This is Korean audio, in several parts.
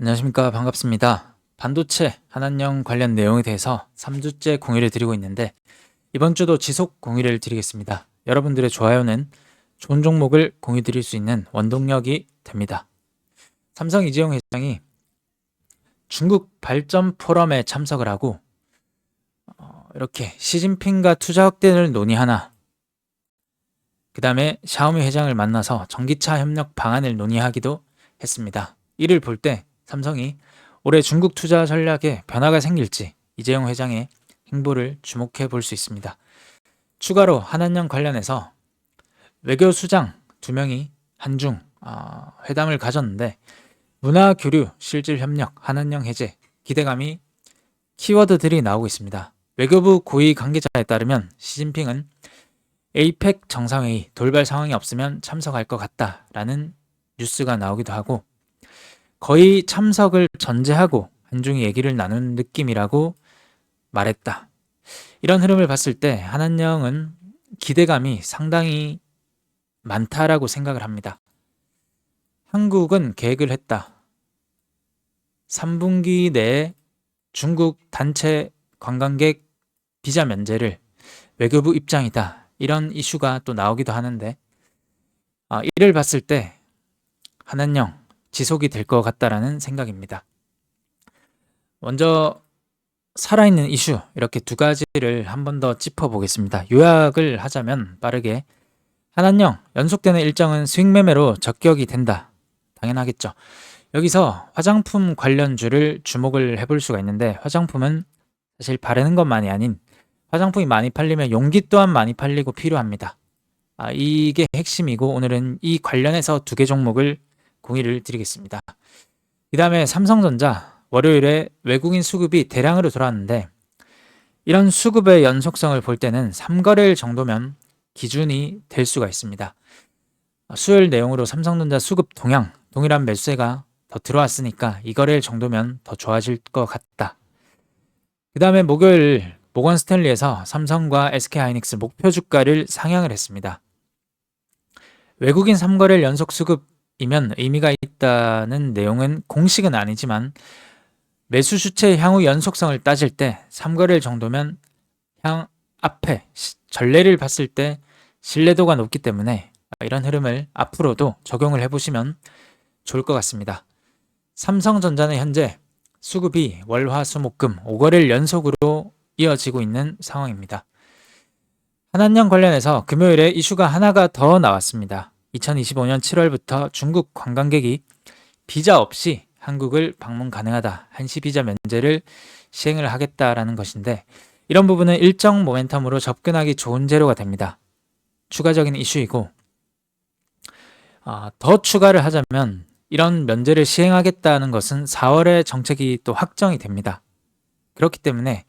안녕하십니까. 반갑습니다. 반도체 한한령 관련 내용에 대해서 3주째 공유를 드리고 있는데 이번 주도 지속 공유를 드리겠습니다. 여러분들의 좋아요는 좋은 종목을 공유 드릴 수 있는 원동력이 됩니다. 삼성 이재용 회장이 중국 발전 포럼에 참석을 하고 이렇게 시진핑과 투자 확대를 논의하나, 그 다음에 샤오미 회장을 만나서 전기차 협력 방안을 논의하기도 했습니다. 이를 볼 때 삼성이 올해 중국 투자 전략에 변화가 생길지 이재용 회장의 행보를 주목해 볼 수 있습니다. 추가로 한한령 관련해서 외교수장 2명이 한중 회담을 가졌는데 문화 교류, 실질 협력, 한한령 해제, 기대감이 키워드들이 나오고 있습니다. 외교부 고위 관계자에 따르면 시진핑은 에이펙 정상회의 돌발 상황이 없으면 참석할 것 같다라는 뉴스가 나오기도 하고, 거의 참석을 전제하고 한중이 얘기를 나눈 느낌이라고 말했다. 이런 흐름을 봤을 때 한한령은 기대감이 상당히 많다라고 생각을 합니다. 한국은 계획을 했다. 3분기 내에 중국 단체 관광객 비자 면제를 외교부 입장이다. 이런 이슈가 또 나오기도 하는데 이를 봤을 때 한한령 지속이 될 것 같다라는 생각입니다. 먼저 살아있는 이슈 이렇게 두 가지를 한 번 더 짚어보겠습니다. 요약을 하자면 빠르게 한한령 연속되는 일정은 수익 매매로 적격이 된다. 당연하겠죠. 여기서 화장품 관련주를 주목을 해볼 수가 있는데, 화장품은 사실 바르는 것만이 아닌 화장품이 많이 팔리면 용기 또한 많이 팔리고 필요합니다. 이게 핵심이고 오늘은 이 관련해서 2개 종목을 공유를 드리겠습니다. 그 다음에 삼성전자 월요일에 외국인 수급이 대량으로 들어왔는데 이런 수급의 연속성을 볼 때는 3거래일 정도면 기준이 될 수가 있습니다. 수요일 내용으로 삼성전자 수급 동일한 매수세가 더 들어왔으니까 2거래일 정도면 더 좋아질 것 같다. 그 다음에 목요일 모건 스탠리에서 삼성과 SK하이닉스 목표 주가를 상향을 했습니다. 외국인 3거래일 연속 수급이면 의미가 있다는 내용은 공식은 아니지만 매수 주체의 향후 연속성을 따질 때 3거래일 정도면 앞에 전례를 봤을 때 신뢰도가 높기 때문에 이런 흐름을 앞으로도 적용을 해보시면 좋을 것 같습니다. 삼성전자는 현재 수급이 월, 화, 수, 목, 금 5거래일 연속으로 이어지고 있는 상황입니다. 한한령 관련해서 금요일에 이슈가 하나가 더 나왔습니다. 2025년 7월부터 중국 관광객이 비자 없이 한국을 방문 가능하다. 한시 비자 면제를 시행을 하겠다라는 것인데, 이런 부분은 일정 모멘텀으로 접근하기 좋은 재료가 됩니다. 추가적인 이슈이고, 더 추가를 하자면 이런 면제를 시행하겠다는 것은 4월에 정책이 또 확정이 됩니다. 그렇기 때문에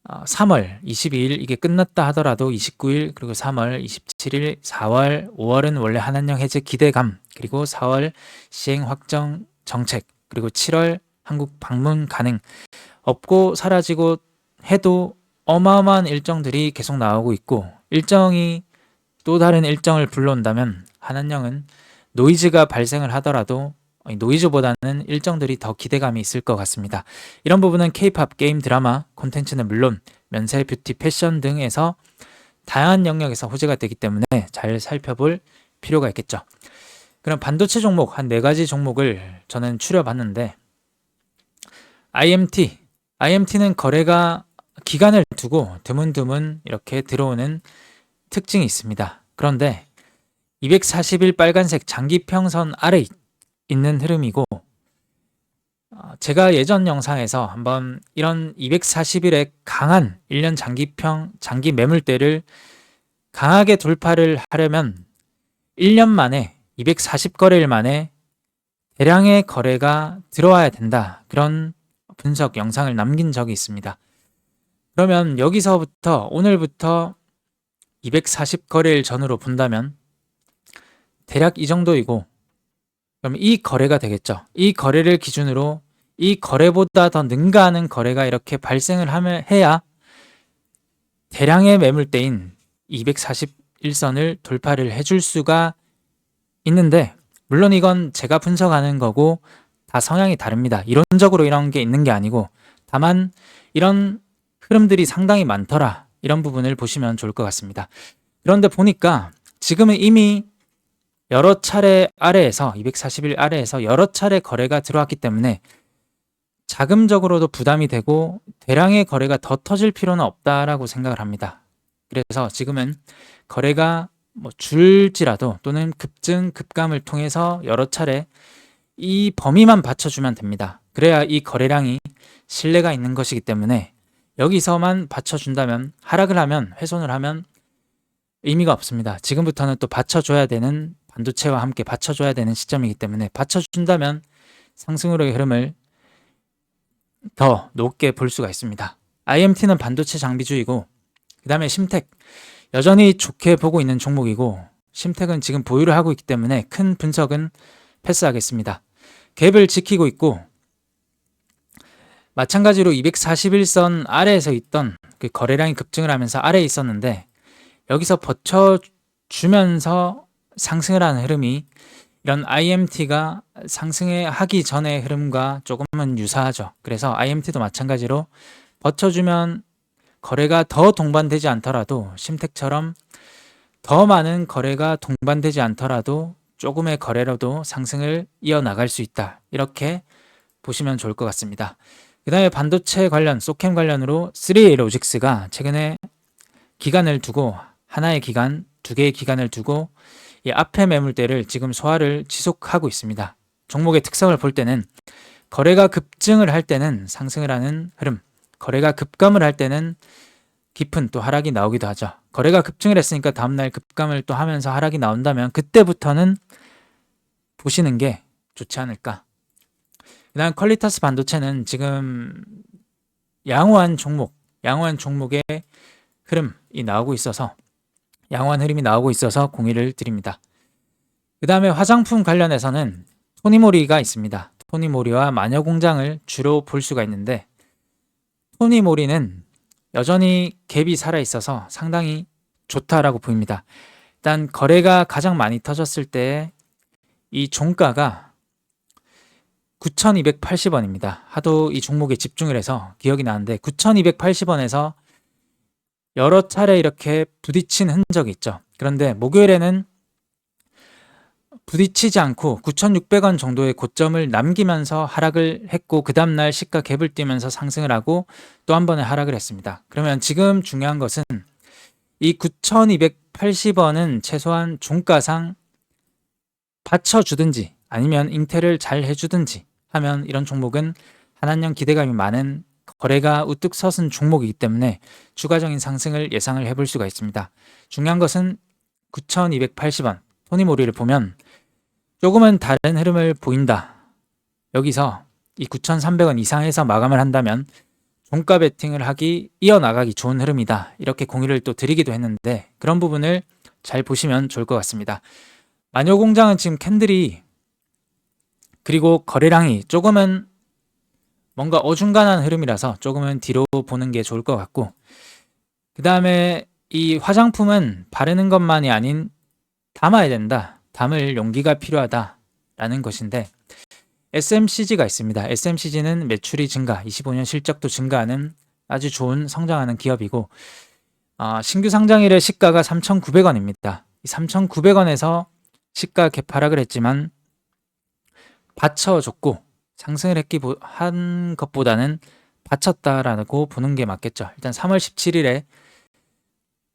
3월 22일 이게 끝났다 하더라도 29일 그리고 3월 27일 4월 5월은 원래 한한령 해제 기대감, 그리고 4월 시행 확정 정책, 그리고 7월 한국 방문 가능, 없고 사라지고 해도 어마어마한 일정들이 계속 나오고 있고, 일정이 또 다른 일정을 불러온다면 한한령은 노이즈가 발생을 하더라도 노이즈보다는 일정들이 더 기대감이 있을 것 같습니다. 이런 부분은 K-팝, 게임, 드라마, 콘텐츠는 물론 면세, 뷰티, 패션 등에서 다양한 영역에서 호재가 되기 때문에 잘 살펴볼 필요가 있겠죠. 그럼 반도체 종목 한 4가지 종목을 저는 추려봤는데, IMT는 거래가 기간을 두고 드문드문 이렇게 들어오는 특징이 있습니다. 그런데 240일 빨간색 장기평선 아래 있는 흐름이고, 제가 예전 영상에서 한번 이런 240일의 강한 1년 장기 매물대를 강하게 돌파를 하려면 1년 만에 240거래일 만에 대량의 거래가 들어와야 된다. 그런 분석 영상을 남긴 적이 있습니다. 그러면 여기서부터 오늘부터 240거래일 전으로 본다면 대략 이 정도이고, 그럼 이 거래가 되겠죠. 이 거래를 기준으로 이 거래보다 더 능가하는 거래가 이렇게 발생을 해야 대량의 매물대인 241선을 돌파를 해줄 수가 있는데, 물론 이건 제가 분석하는 거고 다 성향이 다릅니다. 이론적으로 이런 게 있는 게 아니고 다만 이런 흐름들이 상당히 많더라. 이런 부분을 보시면 좋을 것 같습니다. 그런데 보니까 지금은 이미 여러 차례 아래에서 240일 아래에서 여러 차례 거래가 들어왔기 때문에 자금적으로도 부담이 되고 대량의 거래가 더 터질 필요는 없다라고 생각을 합니다. 그래서 지금은 거래가 뭐 줄지라도 또는 급증, 급감을 통해서 여러 차례 이 범위만 받쳐주면 됩니다. 그래야 이 거래량이 신뢰가 있는 것이기 때문에 여기서만 받쳐준다면 하락을 하면 훼손을 하면 의미가 없습니다. 지금부터는 또 받쳐줘야 되는 반도체와 함께 받쳐줘야 되는 시점이기 때문에 받쳐준다면 상승으로의 흐름을 더 높게 볼 수가 있습니다. IMT는 반도체 장비주이고 그 다음에 심텍 여전히 좋게 보고 있는 종목이고 심텍은 지금 보유를 하고 있기 때문에 큰 분석은 패스하겠습니다. 갭을 지키고 있고 마찬가지로 241선 아래에서 있던 그 거래량이 급증을 하면서 아래에 있었는데 여기서 버텨주면서 상승을 하는 흐름이 이런 IMT가 상승하기 전의 흐름과 조금은 유사하죠. 그래서 IMT도 마찬가지로 버텨주면 거래가 더 동반되지 않더라도 심텍처럼 더 많은 거래가 동반되지 않더라도 조금의 거래로도 상승을 이어나갈 수 있다. 이렇게 보시면 좋을 것 같습니다. 그 다음에 반도체 관련, 소캠 관련으로 3A로직스가 최근에 기간을 두고 하나의 기간, 두 개의 기간을 두고 이 앞에 매물대를 지금 소화를 지속하고 있습니다. 종목의 특성을 볼 때는 거래가 급증을 할 때는 상승을 하는 흐름, 거래가 급감을 할 때는 깊은 또 하락이 나오기도 하죠. 거래가 급증을 했으니까 다음날 급감을 또 하면서 하락이 나온다면 그때부터는 보시는 게 좋지 않을까. 그 다음 퀄리타스 반도체는 지금 양호한 종목의 흐름이 나오고 있어서 양호한 흐름이 나오고 있어서 공유를 드립니다. 그 다음에 화장품 관련해서는 토니모리가 있습니다. 토니모리와 마녀공장을 주로 볼 수가 있는데 토니모리는 여전히 갭이 살아있어서 상당히 좋다라고 보입니다. 일단 거래가 가장 많이 터졌을 때 이 종가가 9,280원입니다. 하도 이 종목에 집중을 해서 기억이 나는데 9,280원에서 여러 차례 이렇게 부딪힌 흔적이 있죠. 그런데 목요일에는 부딪히지 않고 9,600원 정도의 고점을 남기면서 하락을 했고 그 다음날 시가 갭을 띄면서 상승을 하고 또 한 번에 하락을 했습니다. 그러면 지금 중요한 것은 이 9,280원은 최소한 종가상 받쳐주든지 아니면 잉태를 잘 해주든지 하면 이런 종목은 한한령 기대감이 많은 거래가 우뚝 섰은 종목이기 때문에 추가적인 상승을 예상을 해볼 수가 있습니다. 중요한 것은 9,280원 토니모리를 보면 조금은 다른 흐름을 보인다. 여기서 이 9,300원 이상에서 마감을 한다면 종가 베팅을 하기 이어나가기 좋은 흐름이다. 이렇게 공유를 또 드리기도 했는데 그런 부분을 잘 보시면 좋을 것 같습니다. 마녀공장은 지금 캔들이 그리고 거래량이 조금은 뭔가 어중간한 흐름이라서 조금은 뒤로 보는 게 좋을 것 같고 그 다음에 이 화장품은 바르는 것만이 아닌 담아야 된다. 담을 용기가 필요하다라는 것인데 SMCG가 있습니다. SMCG는 매출이 증가, 25년 실적도 증가하는 아주 좋은 성장하는 기업이고 신규 상장일의 시가가 3,900원입니다. 3,900원에서 시가 개파락을 했지만 받쳐줬고 상승을 한 것보다는 받쳤다라고 보는 게 맞겠죠. 일단 3월 17일에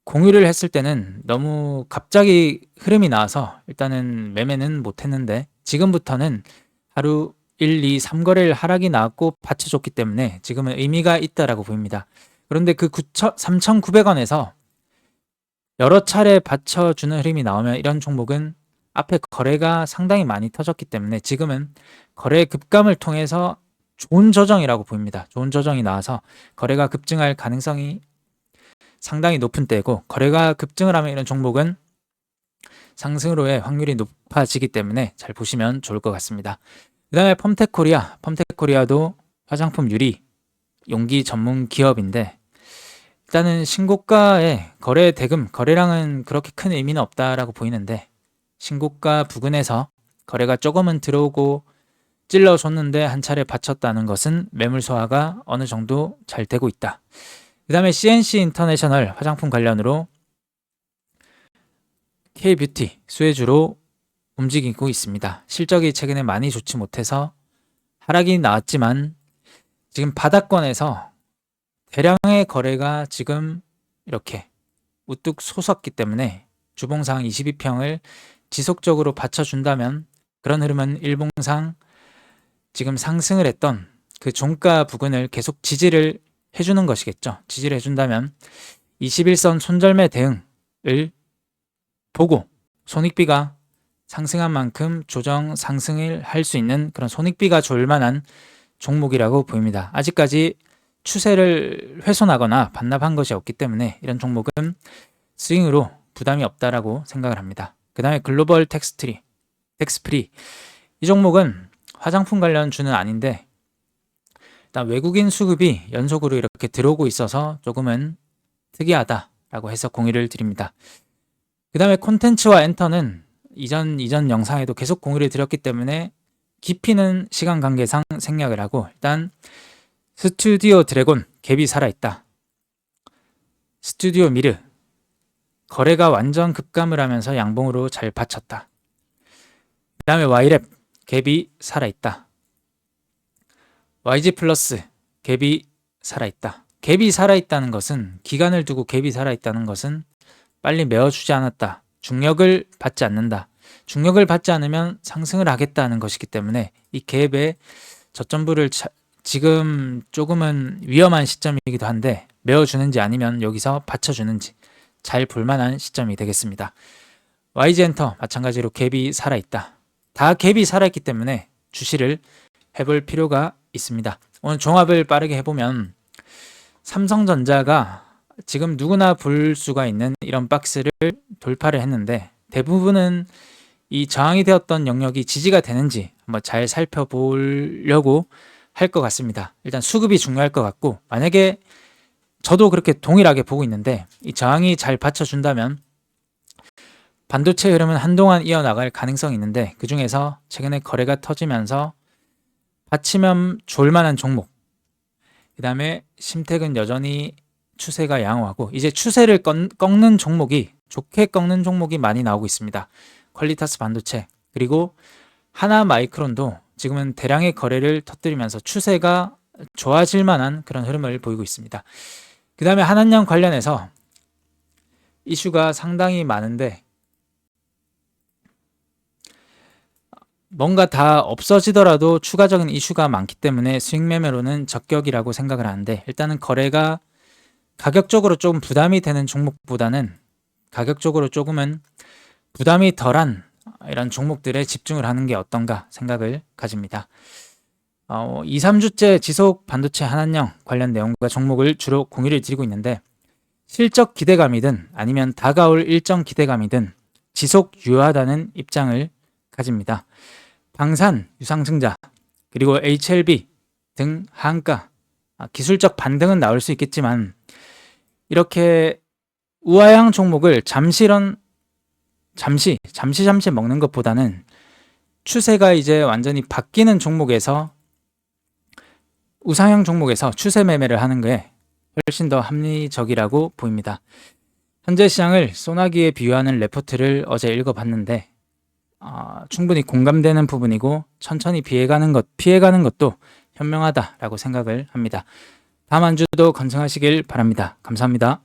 공유를 했을 때는 너무 갑자기 흐름이 나와서 일단은 매매는 못했는데 지금부터는 하루 1, 2, 3거래일 하락이 나왔고 받쳐줬기 때문에 지금은 의미가 있다라고 보입니다. 그런데 그 3,900원에서 여러 차례 받쳐주는 흐름이 나오면 이런 종목은 앞에 거래가 상당히 많이 터졌기 때문에 지금은 거래 급감을 통해서 좋은 조정이라고 보입니다. 좋은 조정이 나와서 거래가 급증할 가능성이 상당히 높은 때고 거래가 급증을 하면 이런 종목은 상승으로의 확률이 높아지기 때문에 잘 보시면 좋을 것 같습니다. 그 다음에 펌텍코리아도 화장품 유리 용기 전문 기업인데 일단은 신고가의 거래 대금, 거래량은 그렇게 큰 의미는 없다라고 보이는데 신고가 부근에서 거래가 조금은 들어오고 찔러줬는데 한 차례 받쳤다는 것은 매물 소화가 어느 정도 잘 되고 있다. 그 다음에 CNC 인터내셔널 화장품 관련으로 K뷰티 수혜주로 움직이고 있습니다. 실적이 최근에 많이 좋지 못해서 하락이 나왔지만 지금 바닥권에서 대량의 거래가 지금 이렇게 우뚝 솟았기 때문에 주봉상 22평을 지속적으로 받쳐준다면 그런 흐름은 일봉상 지금 상승을 했던 그 종가 부근을 계속 지지를 해주는 것이겠죠. 지지를 해준다면 21선 손절매 대응을 보고 손익비가 상승한 만큼 조정 상승을 할 수 있는 그런 손익비가 좋을 만한 종목이라고 보입니다. 아직까지 추세를 훼손하거나 반납한 것이 없기 때문에 이런 종목은 스윙으로 부담이 없다라고 생각을 합니다. 그 다음에 글로벌 텍스프리 이 종목은 화장품 관련 주는 아닌데 일단 외국인 수급이 연속으로 이렇게 들어오고 있어서 조금은 특이하다라고 해서 공유를 드립니다. 그 다음에 콘텐츠와 엔터는 이전 영상에도 계속 공유를 드렸기 때문에 깊이는 시간 관계상 생략을 하고 일단 스튜디오 드래곤 갭이 살아있다. 스튜디오 미르 거래가 완전 급감을 하면서 양봉으로 잘 받쳤다. 그 다음에 Y랩 갭이 살아있다. YG 플러스 갭이 살아있다. 갭이 살아있다는 것은 기간을 두고 갭이 살아있다는 것은 빨리 메워주지 않았다. 중력을 받지 않는다. 중력을 받지 않으면 상승을 하겠다는 것이기 때문에 이 갭의 저점부를 지금 조금은 위험한 시점이기도 한데 메워주는지 아니면 여기서 받쳐주는지 잘 볼만한 시점이 되겠습니다. YG엔터 마찬가지로 갭이 살아있다. 다 갭이 살아있기 때문에 주시를 해볼 필요가 있습니다. 오늘 종합을 빠르게 해보면 삼성전자가 지금 누구나 볼 수가 있는 이런 박스를 돌파를 했는데 대부분은 이 저항이 되었던 영역이 지지가 되는지 한번 잘 살펴보려고 할 것 같습니다. 일단 수급이 중요할 것 같고 만약에 저도 그렇게 동일하게 보고 있는데 이 저항이 잘 받쳐준다면 반도체 흐름은 한동안 이어나갈 가능성이 있는데 그 중에서 최근에 거래가 터지면서 받치면 좋을 만한 종목 그 다음에 심택은 여전히 추세가 양호하고 이제 추세를 꺾는 종목이 좋게 꺾는 종목이 많이 나오고 있습니다. 퀄리타스 반도체 그리고 하나 마이크론도 지금은 대량의 거래를 터뜨리면서 추세가 좋아질 만한 그런 흐름을 보이고 있습니다. 그 다음에 한한령 관련해서 이슈가 상당히 많은데 뭔가 다 없어지더라도 추가적인 이슈가 많기 때문에 수익 매매로는 적격이라고 생각을 하는데 일단은 거래가 가격적으로 조금 부담이 되는 종목보다는 가격적으로 조금은 부담이 덜한 이런 종목들에 집중을 하는 게 어떤가 생각을 가집니다. 2, 3주째 지속 반도체 한한령 관련 내용과 종목을 주로 공유를 드리고 있는데 실적 기대감이든 아니면 다가올 일정 기대감이든 지속 유효하다는 입장을 가집니다. 방산, 유상증자, 그리고 HLB 등 한가, 기술적 반등은 나올 수 있겠지만 이렇게 우하향 종목을 잠시 먹는 것보다는 추세가 이제 완전히 바뀌는 종목에서 우상향 종목에서 추세 매매를 하는 게 훨씬 더 합리적이라고 보입니다. 현재 시장을 소나기에 비유하는 레포트를 어제 읽어봤는데 충분히 공감되는 부분이고 천천히 피해가는 것도 현명하다라고 생각을 합니다. 다음 한 주도 건승하시길 바랍니다. 감사합니다.